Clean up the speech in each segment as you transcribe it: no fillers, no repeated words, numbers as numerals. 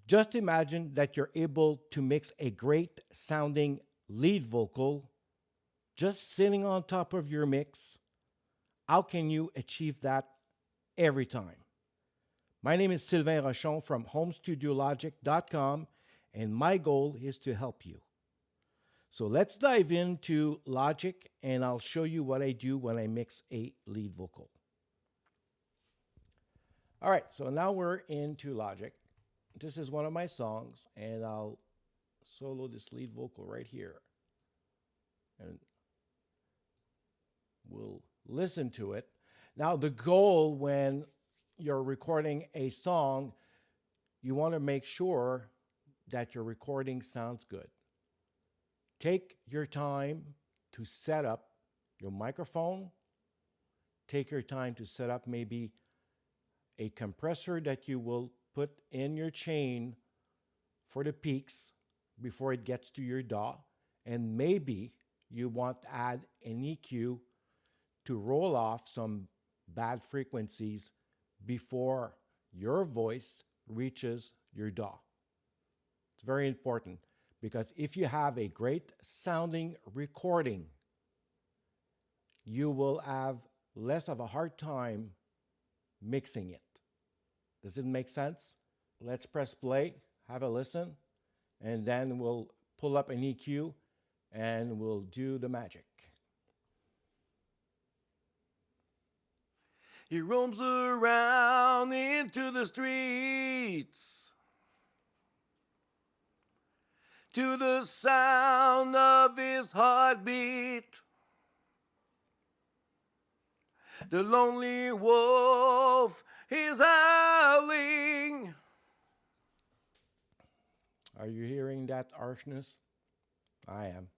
Just imagine that you're able to mix a great sounding lead vocal just sitting on top of your mix. How can you achieve that every time? My name is Sylvain Rochon from homestudiologic.com, and my goal is to help you. So let's dive into Logic, and I'll show you what I do when I mix a lead vocal. All right, so now we're into Logic. This is one of my songs, and I'll solo this lead vocal right here. And we'll listen to it. Now, the goal when you're recording a song, you want to make sure that your recording sounds good. Take your time to set up your microphone. Take your time to set up maybe a compressor that you will put in your chain for the peaks before it gets to your DAW. And maybe you want to add an EQ to roll off some bad frequencies before your voice reaches your DAW. It's very important because if you have a great sounding recording, you will have less of a hard time mixing it. Does it make sense? Let's press play, have a listen, and then we'll pull up an EQ and we'll do the magic. He roams around into the streets to the sound of his heartbeat. The lonely wolf is howling. Are you hearing that harshness? I am.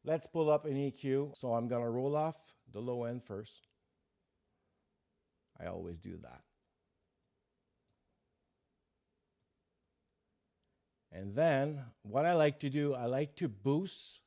Let's pull up an EQ. So I'm going to roll off the low end first. I always do that. And then what I like to do, I like to boost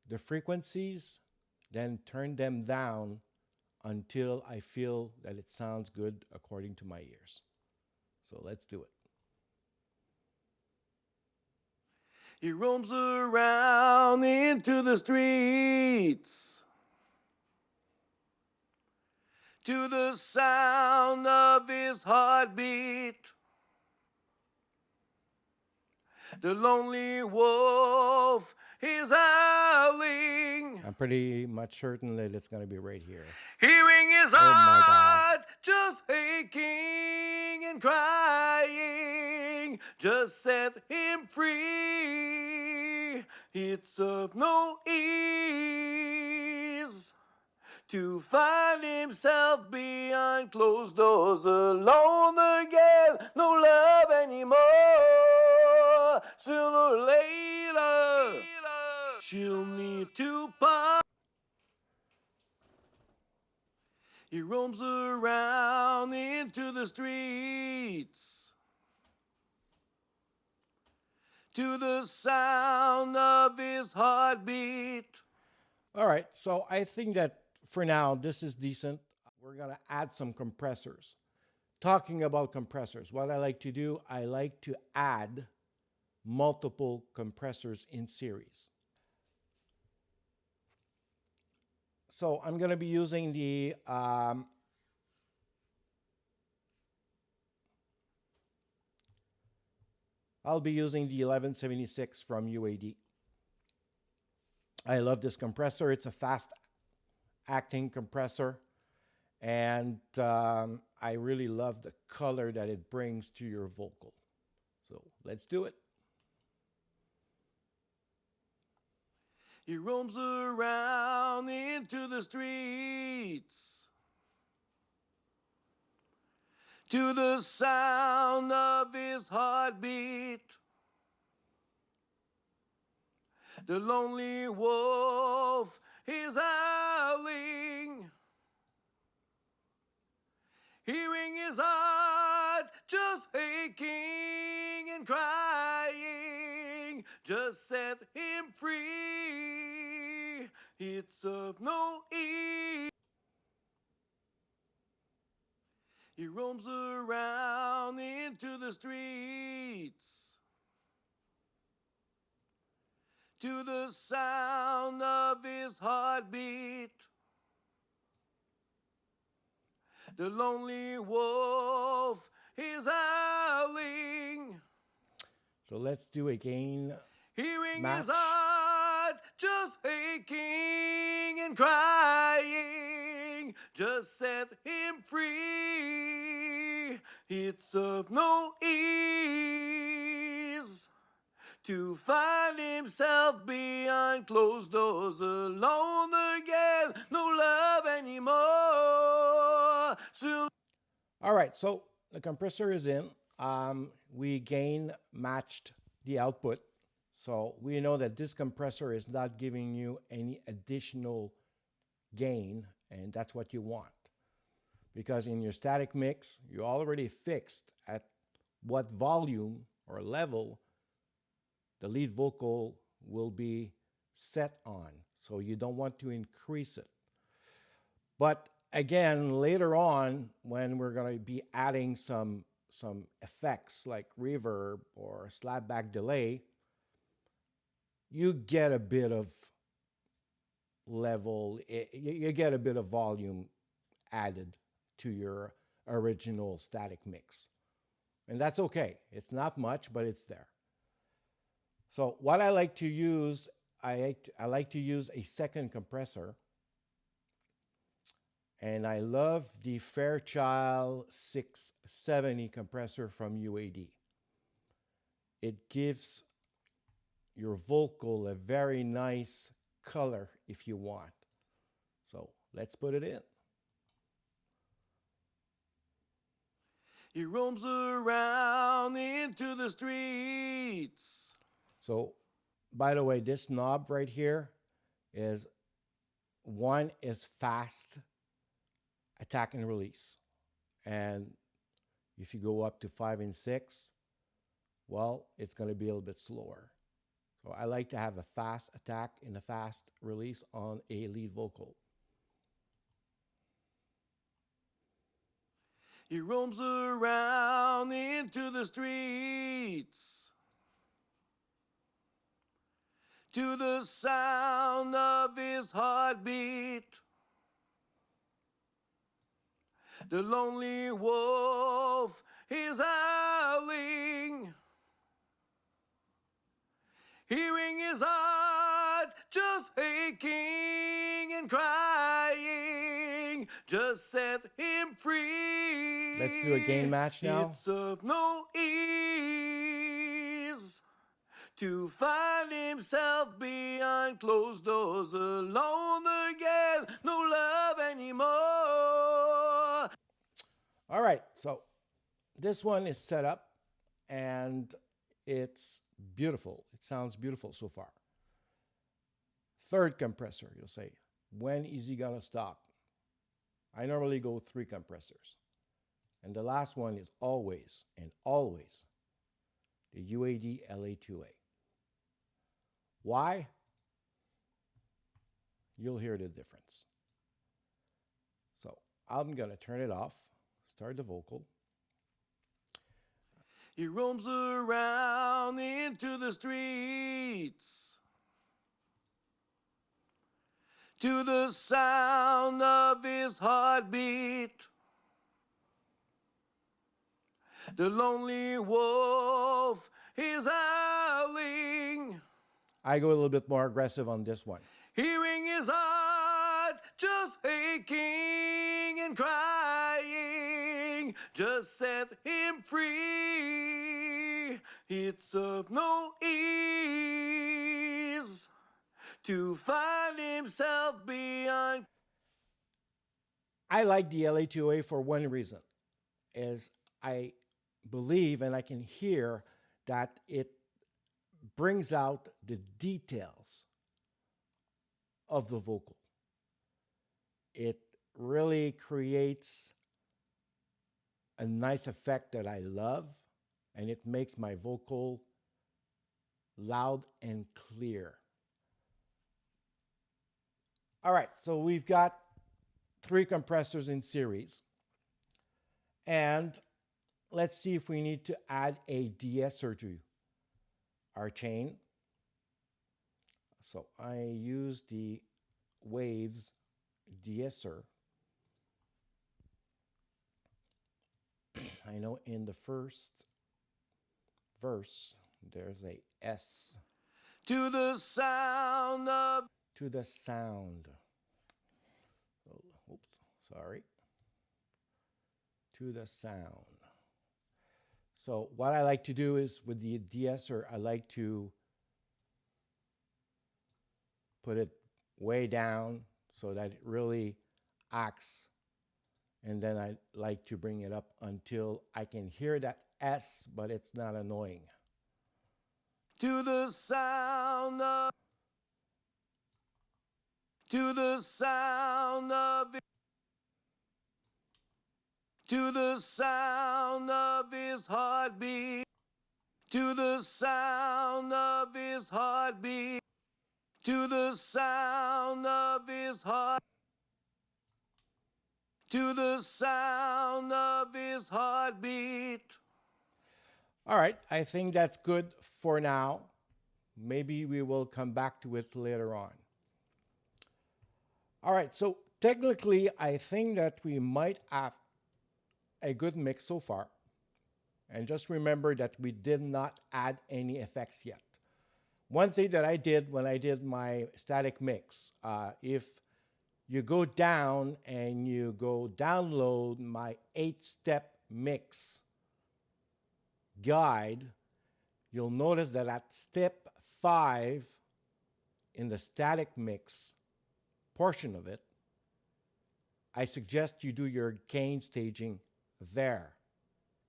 the frequencies, then turn them down until I feel that it sounds good according to my ears. So let's do it. He roams around into the streets to the sound of his heartbeat. The lonely wolf is howling. I'm pretty much certain that it's going to be right here. Hearing his Oh my heart just aching and crying. Just set him free. It's of no ease to find himself behind closed doors, alone again, no love anymore. Sooner or later, she'll need to part. He roams around into the streets to the sound of his heartbeat. All right, so I think that for now, this is decent. We're going to add some compressors. Talking about compressors, what I like to do, I like to add multiple compressors in series. So I'm going to be using the I'll be using the 1176 from UAD. I love this compressor. It's a fast acting compressor, and I really love the color that it brings to your vocal. So let's do it. He roams around into the streets to the sound of his heartbeat. The lonely wolf is howling. Hearing his heart just aching and crying. Just set him free. It's of no ease. He roams around in into the streets to the sound of his heartbeat. The lonely wolf is howling, So let's do a gain hearing match. his heart just aching and crying. Just set him free. It's of no ease to find himself behind closed doors, alone again, no love anymore. Soon. All right, so the compressor is in. We gain matched the output. So we know that this compressor is not giving you any additional gain, and that's what you want. Because in your static mix, you already fixed at what volume or level the lead vocal will be set on. So you don't want to increase it. But again, later on, when we're going to be adding some effects like reverb or slapback delay, you get a bit of level, you get a bit of volume added to your original static mix. And that's okay. It's not much, but it's there. So what I like to use, I like to use a second compressor. And I love the Fairchild 670 compressor from UAD. It gives your vocal a very nice color if you want. So let's put it in. He roams around into the streets. So, by the way, this knob right here is fast attack and release. And if you go up to 5 and 6, well, it's going to be a little bit slower. So I like to have a fast attack and a fast release on a lead vocal. He roams around into the streets to the sound of his heartbeat. The lonely wolf is howling, hearing his heart just aching and crying. Just set him free. Let's do a gain match now. It's of no ease to find himself behind closed doors, alone again, no love anymore. All right, so this one is set up and it's beautiful. It sounds beautiful so far. Third compressor, you'll say, when is he gonna stop? I normally go 3 compressors. And the last one is always and always the UAD LA2A. Why? You'll hear the difference. So I'm gonna turn it off, start the vocal. He roams around into the streets to the sound of his heartbeat. The lonely wolf is howling, I go a little bit more aggressive on this one. hearing his heart just aching and crying. Just set him free. It's of no ease to find himself behind. I like the LA2A for one reason, is I believe and I can hear that it brings out the details of the vocal. It really creates a nice effect that I love, and it makes my vocal loud and clear. All right, so we've got 3 compressors in series, and let's see if we need to add a de-esser to our chain. So I use the waves de-esser. I know in the first verse there's a S. To the sound of. To the sound. Oh, oops, sorry. To the sound. So what I like to do is with the de-esser, I like to put it way down so that it really acts. And then I like to bring it up until I can hear that S, but it's not annoying. To the sound of. To the sound of. To the sound of his heartbeat. To the sound of his heartbeat. To the sound of his heart. To the sound of his heartbeat. All right, I think that's good for now. Maybe we will come back to it later on. All right, so technically, I think that we might have a good mix so far. And just remember that we did not add any effects yet. One thing that I did when I did my static mix, if you go down and you go download my 8-step mix guide, you'll notice that at step 5 in the static mix portion of it, I suggest you do your gain staging there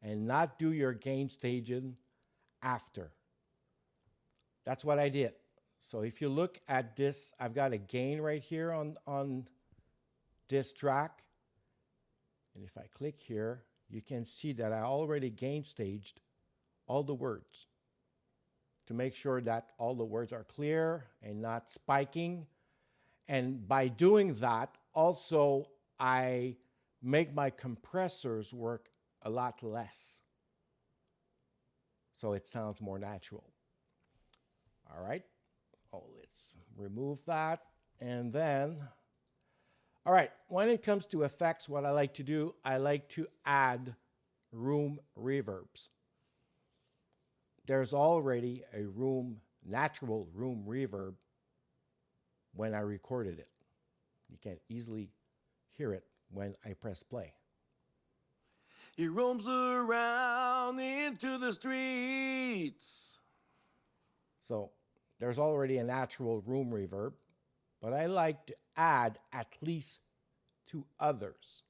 and not do your gain staging after. That's what I did. So if you look at this, I've got a gain right here on this track. And if I click here, you can see that I already gain staged all the words to make sure that all the words are clear and not spiking. And by doing that, also, I make my compressors work a lot less. So it sounds more natural. All right. Oh, let's remove that. And then, all right, when it comes to effects, what I like to do, I like to add room reverbs. There's already a natural room reverb when I recorded it. You can easily hear it when I press play. He roams around into the streets. So there's already a natural room reverb, but I like to add at least 2 others.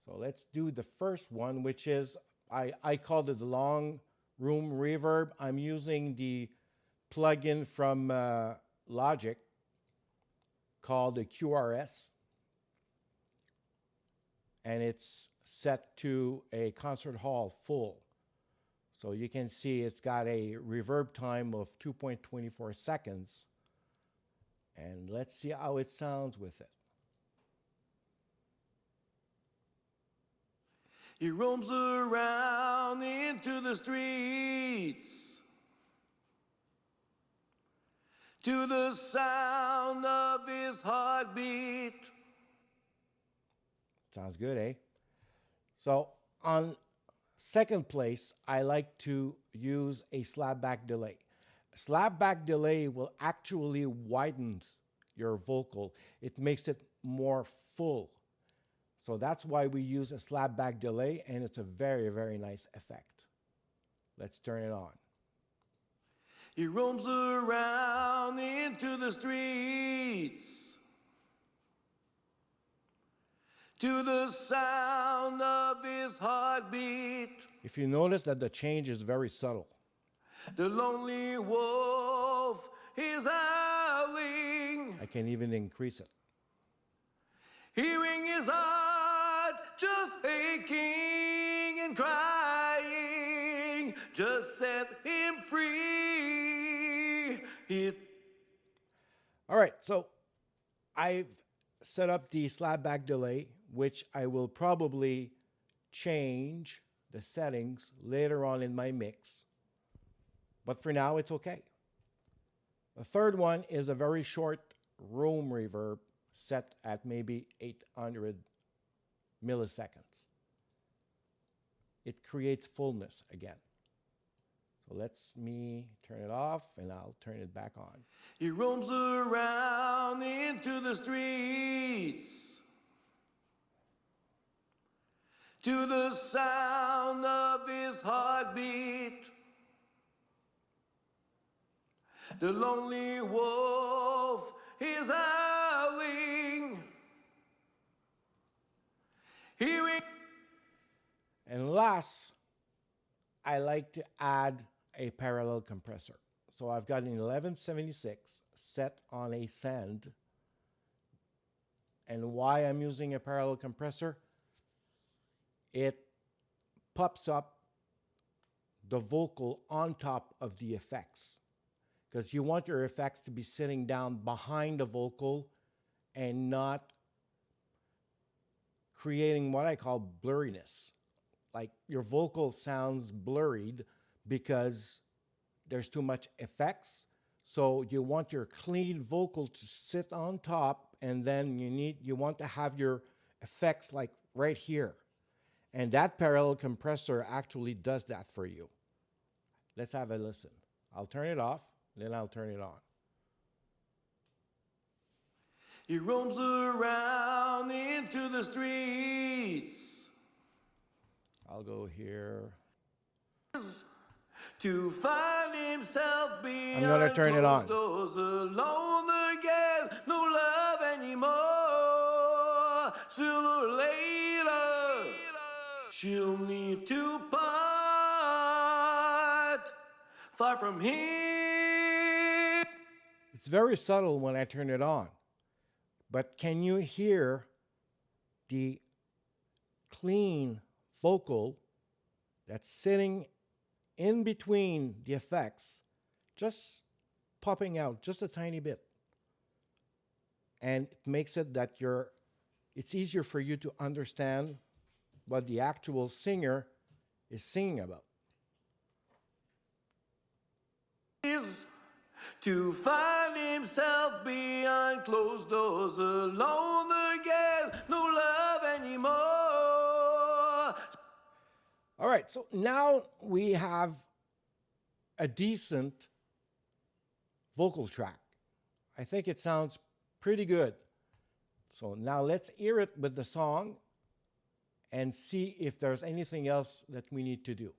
So let's do the first one, which is, I called it the long room reverb. I'm using the plugin from Logic called the QRS. And it's set to a concert hall full. So you can see it's got a reverb time of 2.24 seconds. And let's see how it sounds with it. He roams around into the streets to the sound of his heartbeat. Sounds good, eh? So on second place, I like to use a slapback delay. Slapback delay will actually widen your vocal. It makes it more full. So that's why we use a slapback delay, and it's a very, very nice effect. Let's turn it on. He roams around into the streets to the sound of his heartbeat. If you notice that the change is very subtle. The lonely wolf is howling. I can even increase it. Hearing his heart just aching and crying, just set him free. All right, so I've set up the slapback delay, which I will probably change the settings later on in my mix, but for now it's okay. The third one is a very short room reverb set at maybe 800 milliseconds. It creates fullness again. So let's me turn it off and I'll turn it back on. He roams around into the streets to the sound of his heartbeat. The lonely wolf is howling, hearing. And last, I like to add a parallel compressor. So I've got an 1176 set on a send. And why I'm using a parallel compressor, it pops up the vocal on top of the effects, because you want your effects to be sitting down behind the vocal and not creating what I call blurriness. Like your vocal sounds blurred because there's too much effects. So you want your clean vocal to sit on top, and then you want to have your effects like right here. And that parallel compressor actually does that for you. Let's have a listen. I'll turn it off, then I'll turn it on. He roams around into the streets I'll go here. to find himself behind I'm gonna turn it on. closed doors, alone again, no love anymore. Sooner or later, she'll need to part, far from here. It's very subtle when I turn it on, but can you hear the clean vocal that's sitting in between the effects, just popping out just a tiny bit? And it makes it that it's easier for you to understand what the actual singer is singing about. Is to find himself behind closed doors, alone again, no love anymore. All right, so now we have a decent vocal track. I think it sounds pretty good. So now let's hear it with the song and see if there's anything else that we need to do.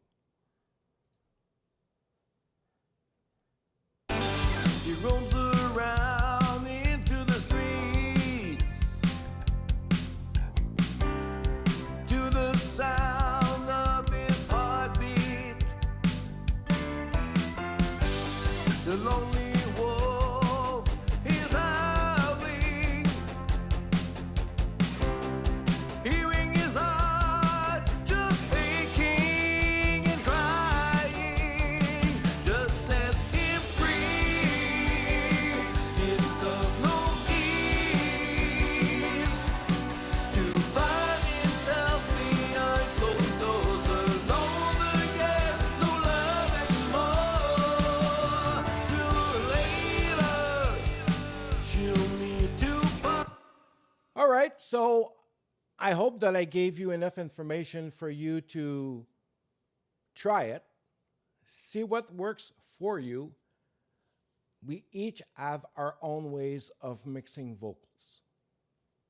He roams around into the streets to the sound of his heartbeat. The lonely wolf is howling, hearing his heart just aching and crying. Just set him free. It's of no ease to find himself behind closed doors, alone again, no love anymore. Sooner or later, she'll need to part. All right, so I hope that I gave you enough information for you to try it, see what works for you. We each have our own ways of mixing vocals.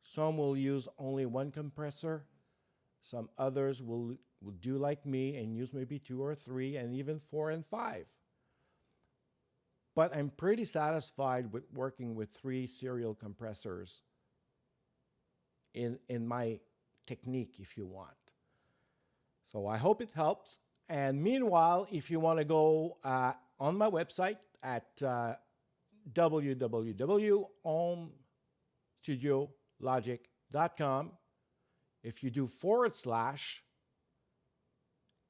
Some will use only one compressor. Some others will do like me and use maybe 2 or 3 and even 4 and 5. But I'm pretty satisfied with working with 3 serial compressors in my technique, if you want. So I hope it helps. And meanwhile, if you want to go on my website at www.homestudiologic.com, if you do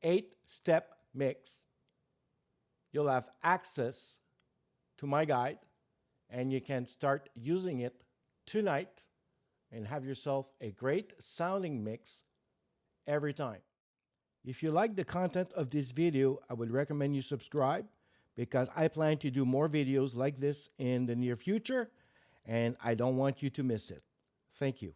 /8-step mix, you'll have access to my guide, and you can start using it tonight and have yourself a great sounding mix every time. If you like the content of this video, I would recommend you subscribe because I plan to do more videos like this in the near future and I don't want you to miss it. Thank you.